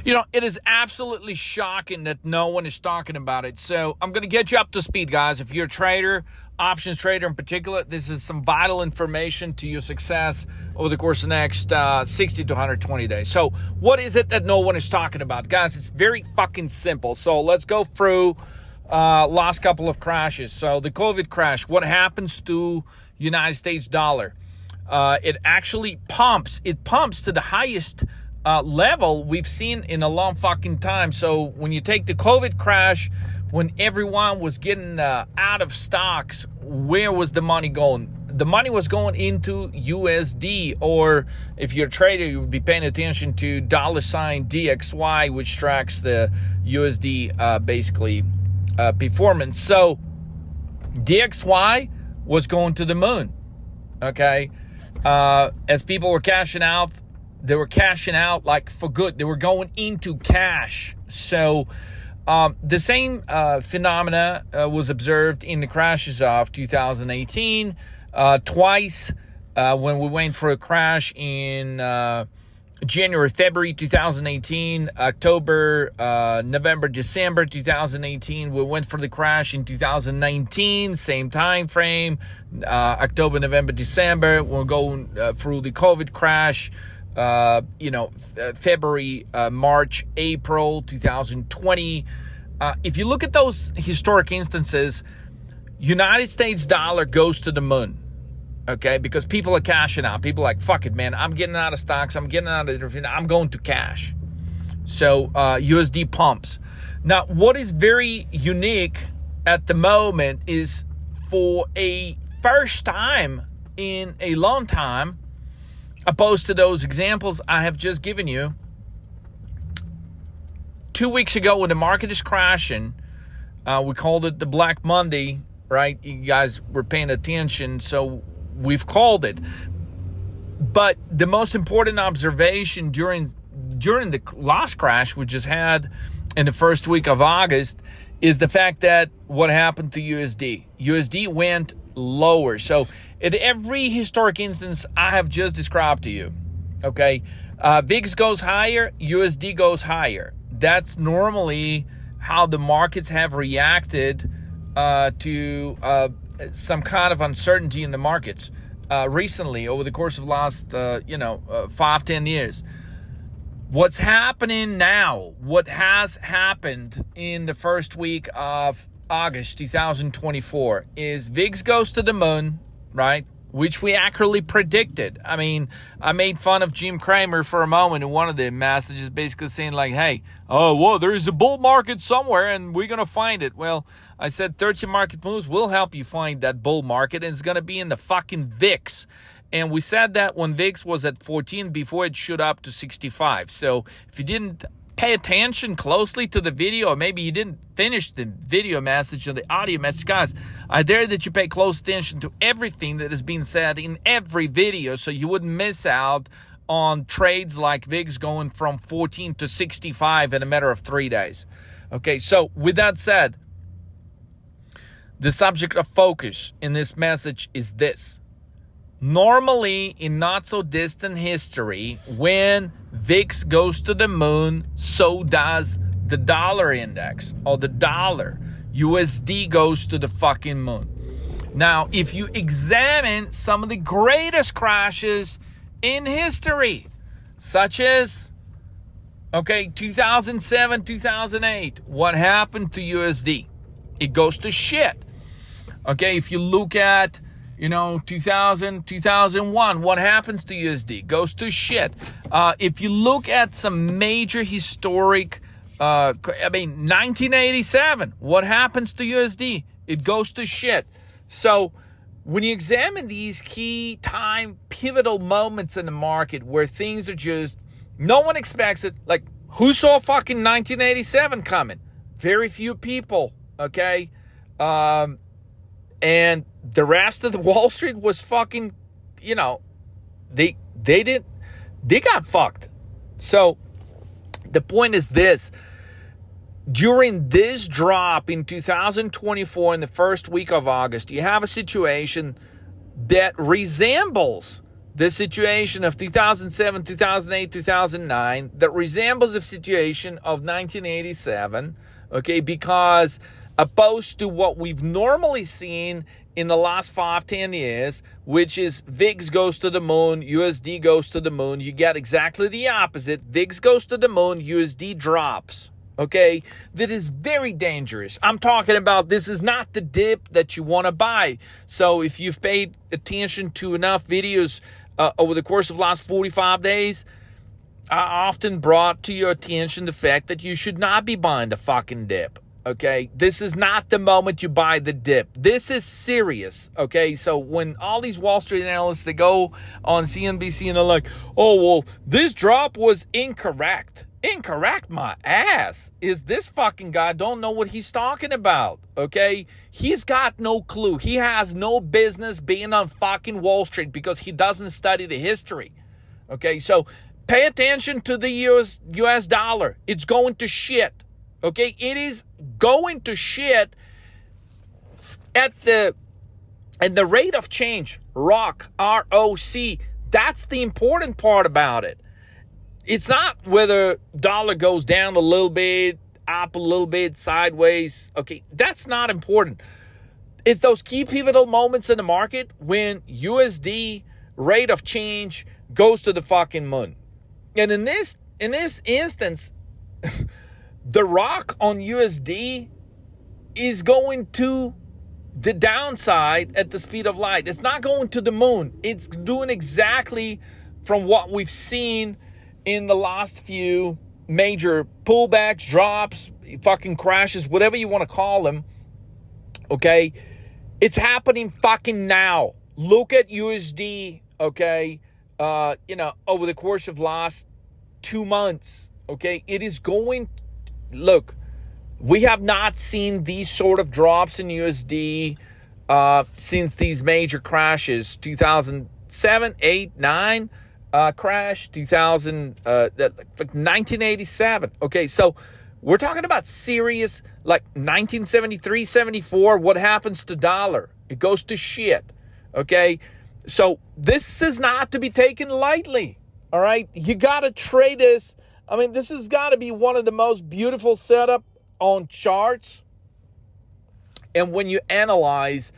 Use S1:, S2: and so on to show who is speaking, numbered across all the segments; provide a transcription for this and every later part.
S1: It is absolutely shocking that no one is talking about it. So I'm going to get you up to speed, guys. If you're a trader, options trader in particular, this is some vital information to your success over the course of the next 60 to 120 days. So what is it that no one is talking about? Guys, it's very fucking simple. So let's go through last couple of crashes. So the COVID crash, what happens to United States dollar? It actually pumps. It pumps to the highest level we've seen in a long fucking time. So when you take the COVID crash, when everyone was getting out of stocks, where was the money going? The money was going into USD, or if you're a trader, you would be paying attention to $DXY, which tracks the USD performance. So DXY was going to the moon, okay? As people were cashing out, they were cashing out like for good. They were going into cash. So the same phenomena was observed in the crashes of 2018 twice when we went for a crash in January, February 2018, October, November, December 2018. We went for the crash in 2019, same time frame, October, November, December. We're going through the COVID crash. February, March, April 2020. If you look at those historic instances, United States dollar goes to the moon, okay? Because people are cashing out. People are like, fuck it, man. I'm getting out of stocks. I'm getting out of everything. I'm going to cash. So USD pumps. Now, what is very unique at the moment is for a first time in a long time, opposed to those examples I have just given you, 2 weeks ago when the market is crashing, we called it the Black Monday, right? You guys were paying attention, so we've called it. But the most important observation during the last crash we just had in the first week of August is the fact that what happened to USD. USD went lower. So at every historic instance I have just described to you, okay, VIX goes higher, USD goes higher. That's normally how the markets have reacted to some kind of uncertainty in the markets recently over the course of the last 5-10 years. What's happening now, what has happened in the first week of August 2024 is VIX goes to the moon, right? Which we accurately predicted. I mean, I made fun of Jim Cramer for a moment in one of the messages, basically saying like, hey, there's a bull market somewhere and we're going to find it. Well, I said 30 market moves will help you find that bull market, and it's going to be in the fucking VIX. And we said that when VIX was at 14 before it shot up to 65. So if you didn't pay attention closely to the video, or maybe you didn't finish the video message or the audio message, guys, I dare that you pay close attention to everything that is being said in every video so you wouldn't miss out on trades like VIX going from 14 to 65 in a matter of 3 days. Okay, so with that said, the subject of focus in this message is this. Normally, in not so distant history, when VIX goes to the moon, so does the dollar index, or the dollar. USD goes to the fucking moon. Now, if you examine some of the greatest crashes in history, such as, 2007, 2008, what happened to USD? It goes to shit. Okay, if you look at 2000, 2001, what happens to USD? Goes to shit. If you look at some major historic, 1987, what happens to USD? It goes to shit. So when you examine these key time pivotal moments in the market where things are just, no one expects it. Like, who saw fucking 1987 coming? Very few people, okay? And the rest of the Wall Street was fucking, they got fucked. So the point is this. During this drop in 2024 in the first week of August, you have a situation that resembles the situation of 2007, 2008, 2009 that resembles the situation of 1987, okay, because opposed to what we've normally seen in the last 5-10 years, which is VIX goes to the moon, USD goes to the moon, you get exactly the opposite. VIX goes to the moon, USD drops. Okay, that is very dangerous. I'm talking about this is not the dip that you want to buy. So if you've paid attention to enough videos over the course of the last 45 days, I often brought to your attention the fact that you should not be buying the fucking dip. Okay, this is not the moment you buy the dip. This is serious. Okay, so when all these Wall Street analysts, they go on CNBC and they're like, oh, well, this drop was incorrect. Incorrect my ass. Is this fucking guy don't know what he's talking about, okay? He's got no clue. He has no business being on fucking Wall Street because he doesn't study the history, okay? So pay attention to the US dollar. It's going to shit, okay? It is going to shit at the rate of change, ROC, R-O-C. That's the important part about it. It's not whether dollar goes down a little bit, up a little bit, sideways. Okay, that's not important. It's those key pivotal moments in the market when USD rate of change goes to the fucking moon. And in this instance, the rock on USD is going to the downside at the speed of light. It's not going to the moon. It's doing exactly from what we've seen in the last few major pullbacks, drops, fucking crashes, whatever you want to call them, okay? It's happening fucking now. Look at USD, okay? Over the course of last 2 months, okay? It is going, look, we have not seen these sort of drops in USD since these major crashes, 2007, 8, 9, crash, 1987. Okay, so we're talking about serious, like 1973, 74, what happens to dollar? It goes to shit, okay? So this is not to be taken lightly, all right? You got to trade this. I mean, this has got to be one of the most beautiful setup on charts. And when you analyze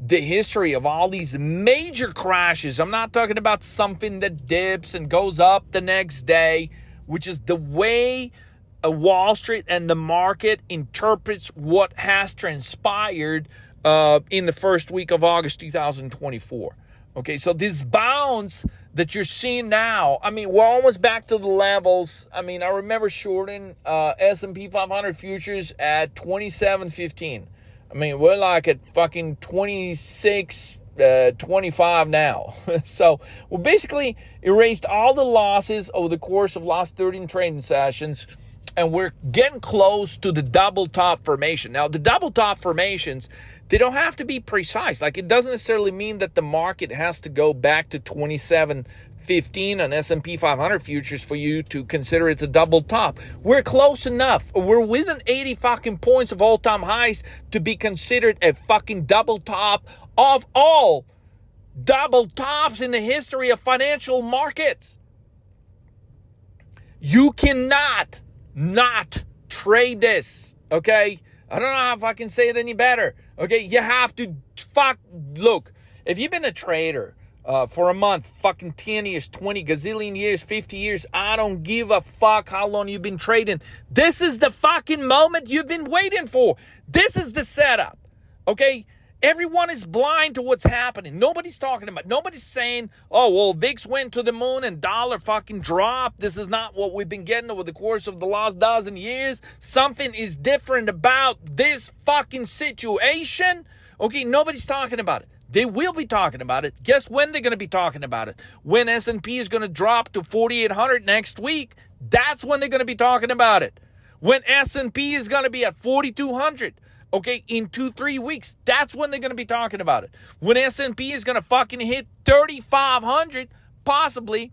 S1: the history of all these major crashes, I'm not talking about something that dips and goes up the next day, which is the way Wall Street and the market interprets what has transpired in the first week of August 2024. Okay, so this bounce that you're seeing now, I mean, we're almost back to the levels. I mean, I remember shorting S&P 500 futures at 27.15. I mean, we're like at fucking 26, 25 now. So we basically erased all the losses over the course of last 13 trading sessions, and we're getting close to the double top formation. Now, the double top formations, they don't have to be precise. Like, it doesn't necessarily mean that the market has to go back to 27.15 on S&P 500 futures for you to consider it a double top. We're close enough. We're within 80 fucking points of all-time highs to be considered a fucking double top of all double tops in the history of financial markets. You cannot not trade this, okay? I don't know if I can say it any better. Okay, you have to look, if you've been a trader for a month, fucking 10 years, 20 gazillion years, 50 years, I don't give a fuck how long you've been trading. This is the fucking moment you've been waiting for. This is the setup, okay? Everyone is blind to what's happening. Nobody's talking about, nobody's saying, oh, well, VIX went to the moon and dollar fucking dropped. This is not what we've been getting over the course of the last dozen years. Something is different about this fucking situation. Okay, nobody's talking about it. They will be talking about it. Guess when they're going to be talking about it? When S&P is going to drop to 4,800 next week, that's when they're going to be talking about it. When S&P is going to be at 4,200. Okay, in 2-3 weeks, that's when they're going to be talking about it. When S&P is going to fucking hit 3,500, possibly,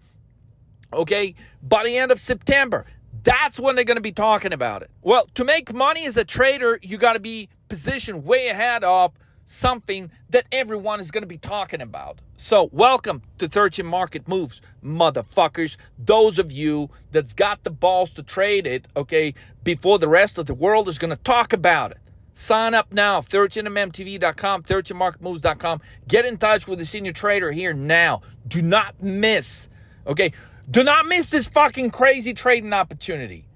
S1: okay, by the end of September, that's when they're going to be talking about it. Well, to make money as a trader, you got to be positioned way ahead of something that everyone is going to be talking about. So welcome to 13 Market Moves, motherfuckers. Those of you that's got the balls to trade it, okay, before the rest of the world is going to talk about it. Sign up now, 13mmtv.com, 13marketmoves.com. Get in touch with the senior trader here now. Do not miss, okay? Do not miss this fucking crazy trading opportunity.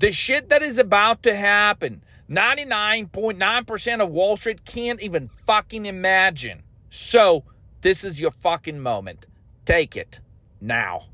S1: The shit that is about to happen, 99.9% of Wall Street can't even fucking imagine. So, this is your fucking moment. Take it now.